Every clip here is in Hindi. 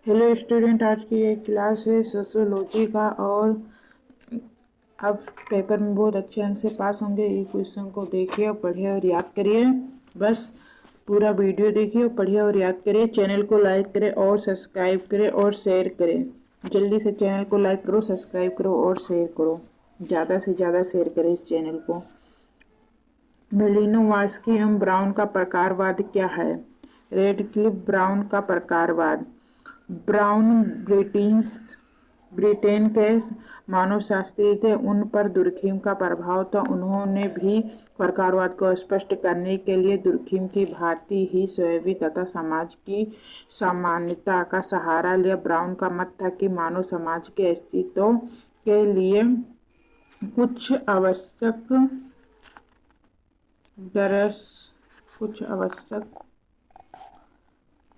हेलो स्टूडेंट, आज की एक क्लास है सोशियोलॉजी का। और अब पेपर में बहुत अच्छे अंक से पास होंगे। ये क्वेश्चन को देखिए और पढ़िए और याद करिए। बस पूरा वीडियो देखिए और पढ़िए और याद करिए। चैनल को लाइक करें और सब्सक्राइब करें और शेयर करें। जल्दी से चैनल को लाइक करो, सब्सक्राइब करो और शेयर करो। ज़्यादा से ज़्यादा शेयर करें इस चैनल को। मेलिनोवस्की एवं ब्राउन का प्रकारवाद क्या है? रेडक्लिफ ब्राउन का प्रकारवाद। ब्राउन ब्रिटेन के मानवशास्त्री थे। उन पर दुर्खिम का प्रभाव था। उन्होंने भी प्रकारवाद को स्पष्ट करने के लिए दुर्खिम की भांति ही स्वयं तथा समाज की सामान्यता का सहारा लिया। ब्राउन का मत था कि मानव समाज के अस्तित्व के लिए कुछ आवश्यक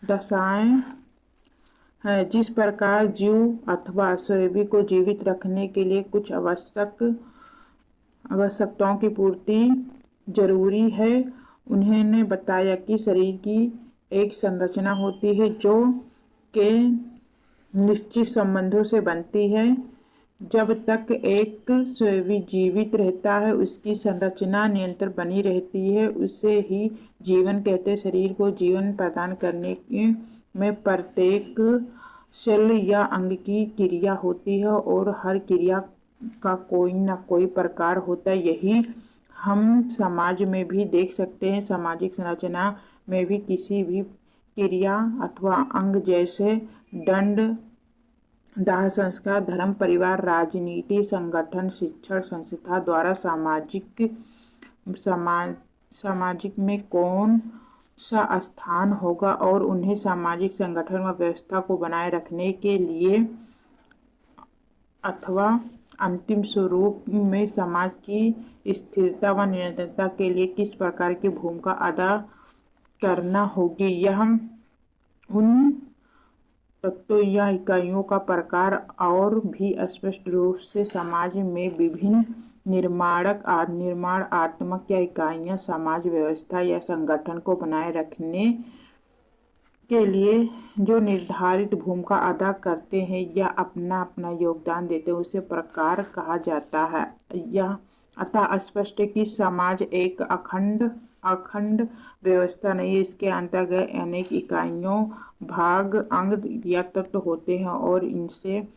दशाएं है। जिस प्रकार जीव अथवा स्वयं को जीवित रखने के लिए कुछ आवश्यकताओं की पूर्ति जरूरी है, उन्होंने बताया कि शरीर की एक संरचना होती है जो के निश्चित संबंधों से बनती है। जब तक एक स्वयं जीवित रहता है, उसकी संरचना निरंतर बनी रहती है। उसे ही जीवन कहते। शरीर को जीवन प्रदान करने में प्रत्येक सेल या अंग की क्रिया होती है और हर क्रिया का कोई न कोई प्रकार होता है। यही हम समाज में भी देख सकते हैं। सामाजिक संरचना में भी किसी भी क्रिया अथवा अंग जैसे दंड, दाह संस्कार, धर्म, परिवार, राजनीति, संगठन, शिक्षण संस्था द्वारा सामाजिक में कौन सा स्थान होगा और उन्हें सामाजिक संगठन व व्यवस्था को बनाए रखने के लिए अथवा अंतिम स्वरूप में समाज की स्थिरता व निरंतरता के लिए किस प्रकार की भूमिका अदा करना होगी, यह उन तत्वों या इकाइयों का प्रकार और भी स्पष्ट रूप से समाज में विभिन्न निर्माणात्मक या इकाइयां समाज व्यवस्था या संगठन को बनाए रखने के लिए जो निर्धारित भूमिका अदा करते हैं या अपना अपना योगदान देते हैं, उसे प्रकार कहा जाता है। यह अतः स्पष्ट है कि समाज एक अखंड व्यवस्था नहीं। इसके अंतर्गत अनेक इकाइयों, भाग, अंग या तत्व होते हैं और इनसे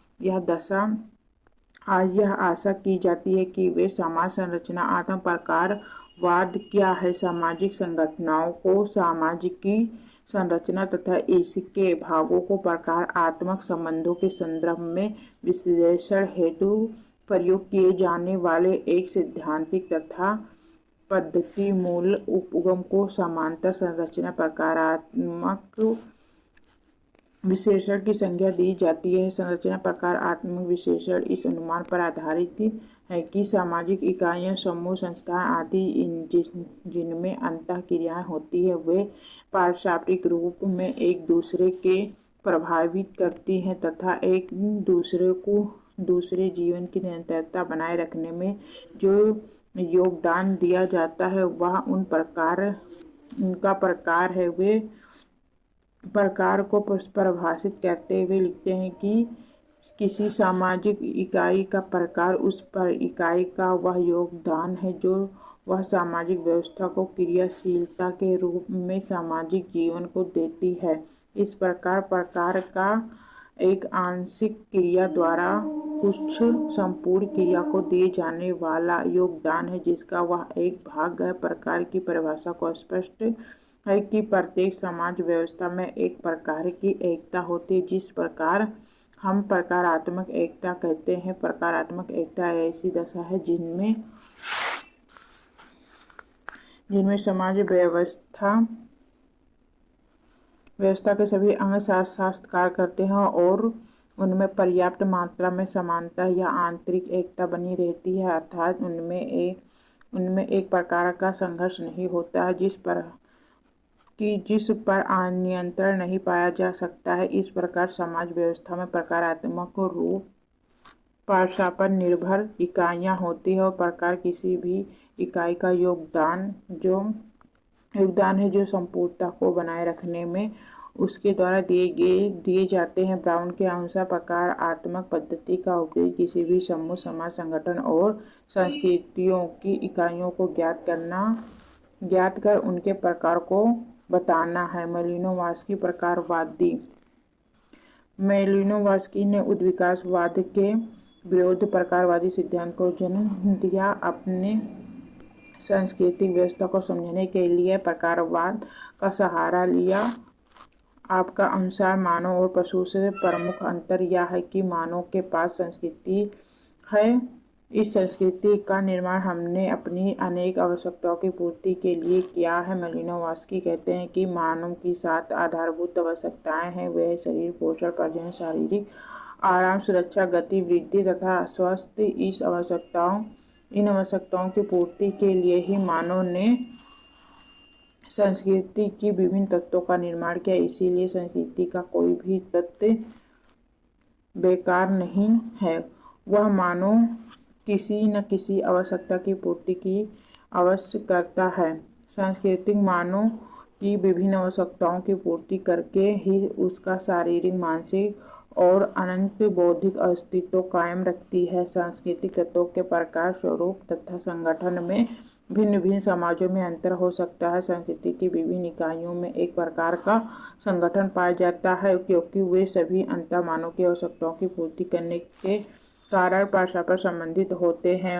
यह आशा की जाती है कि वे समाज संरचना। आत्म प्रकारवाद क्या है? सामाजिक संगठनों को सामाजिकी संरचना तथा इसके भागों को प्रकारात्मक संबंधों के संदर्भ में विश्लेषण हेतु प्रयोग किए जाने वाले एक सैद्धांतिक तथा पद्धति मूल उपगम को समानता संरचना प्रकारात्मक विश्लेषण की संज्ञा दी जाती है। संरचना प्रकारात्मक विश्लेषण इस अनुमान पर आधारित है कि सामाजिक इकाइयां, समूह, संस्थाएं आदि जिनमें अंतःक्रियाएं होती है, वे पारस्परिक रूप में एक दूसरे के प्रभावित करती हैं तथा एक दूसरे जीवन की निरंतरता बनाए रखने में जो योगदान दिया जाता है वह उनका प्रकार है। वे प्रकार को परिभाषित करते हुए लिखते हैं कि किसी सामाजिक इकाई का प्रकार उस पर इकाई का वह योगदान है जो वह सामाजिक व्यवस्था को क्रियाशीलता के रूप में सामाजिक जीवन को देती है। इस प्रकार का एक आंशिक क्रिया द्वारा कुछ संपूर्ण क्रिया को दिए जाने वाला योगदान है जिसका वह एक भाग है। प्रकार की परिभाषा को स्पष्ट है कि प्रत्येक समाज व्यवस्था में एक प्रकार की एकता होती है, जिस प्रकार हम प्रकारात्मक एकता कहते हैं। प्रकारात्मक एकता ऐसी दशा है जिनमें समाज व्यवस्था के सभी अंग साथ साथ कार्य करते हैं और उनमें पर्याप्त मात्रा में समानता या आंतरिक एकता बनी रहती है, अर्थात उनमें एक प्रकार का संघर्ष नहीं होता है जिस पर नियंत्रण नहीं पाया जा सकता है। इस प्रकार समाज व्यवस्था में प्रकारात्मक रूप परस्पर निर्भर इकाइयां होती है और प्रकार किसी भी इकाई का योगदान है जो संपूर्णता को बनाए रखने में उसके द्वारा दिए जाते हैं। ब्राउन के अनुसार प्रकारात्मक पद्धति का उपयोग किसी भी समूह, समाज, संगठन और संस्कृतियों की इकाइयों को ज्ञात कर उनके प्रकार को बताना है। मालिनोवस्की प्रकारवादी। मालिनोवस्की ने उद्विकासवाद के विरुद्ध प्रकारवादी सिद्धांत को जन्म दिया। अपने सांस्कृतिक व्यवस्था को समझने के लिए प्रकारवाद का सहारा लिया। आपका अनुसार मानव और पशु से प्रमुख अंतर यह है कि मानव के पास संस्कृति है। इस संस्कृति का निर्माण हमने अपनी अनेक आवश्यकताओं की पूर्ति के लिए किया है। मालिनोवस्की कहते हैं कि मानव की 7 आधारभूत आवश्यकताएं हैं। वह शरीर, पोषण, प्रजनन, शारीरिक आराम, सुरक्षा, गति, वृद्धि तथा स्वास्थ्य। इन आवश्यकताओं की पूर्ति के लिए ही मानव ने संस्कृति की विभिन्न तत्वों का निर्माण किया। इसीलिए संस्कृति का कोई भी तत्व बेकार नहीं है। वह मानव किसी न किसी आवश्यकता की पूर्ति की अवश्य करता है। सांस्कृतिक मानव की विभिन्न आवश्यकताओं की पूर्ति करके ही उसका शारीरिक, मानसिक और अनंत बौद्धिक अस्तित्व कायम रखती है। सांस्कृतिक तत्वों के प्रकार, स्वरूप तथा संगठन में भिन्न भिन्न समाजों में अंतर हो सकता है। संस्कृति की विभिन्न इकाइयों में एक प्रकार का संगठन पाया जाता है क्योंकि वे सभी अंततः मानव की आवश्यकताओं की पूर्ति करने के कारण परस्पर संबंधित होते हैं।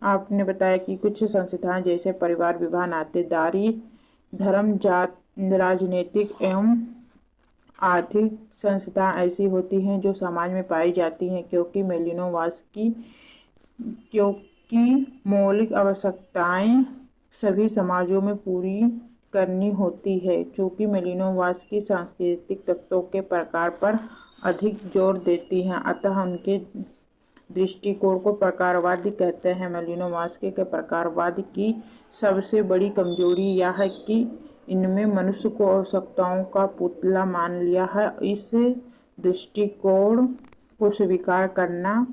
आपने बताया कि कुछ संस्थाएं जैसे परिवार, विवाह, नातेदारी, धर्म, जात, राजनीतिक एवं आर्थिक संस्थाएं ऐसी होती हैं जो समाज में पाई जाती हैं क्योंकि मौलिक आवश्यकताएं सभी समाजों में पूरी करनी होती है। चूंकि मालिनोवस्की सांस्कृतिक तत्वों के प्रकार पर अधिक जोर देती हैं, अतः उनके दृष्टिकोण को प्रकारवादी कहते हैं। मालिनोवस्की के प्रकारवाद की सबसे बड़ी कमजोरी यह है कि इनमें मनुष्य को आवश्यकताओं का पुतला मान लिया है। इस दृष्टिकोण को स्वीकार करना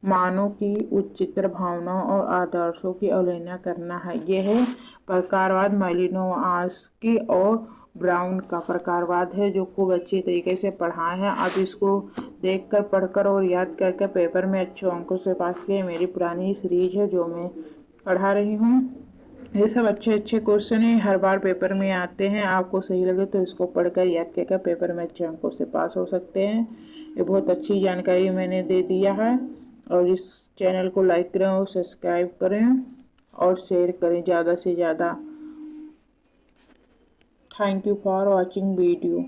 मानव की उच्चतर भावनाओं और आदर्शों की अवहेलना करना है। यह प्रकारवाद मालिनोवस्की और ब्राउन का प्रकारवाद है जो खूब अच्छी तरीके से पढ़ाए हैं। आप इसको देखकर, पढ़कर और याद करके पेपर में अच्छे अंकों से पास किए। मेरी पुरानी सीरीज है जो मैं पढ़ा रही हूँ। ये सब अच्छे क्वेश्चन है, हर बार पेपर में आते हैं। आपको सही लगे तो इसको पढ़कर याद करके पेपर में अच्छे अंकों से पास हो सकते हैं। ये बहुत अच्छी जानकारी मैंने दे दिया है। और इस चैनल को लाइक करें और सब्सक्राइब करें और शेयर करें ज़्यादा से ज़्यादा। Thank you for watching video.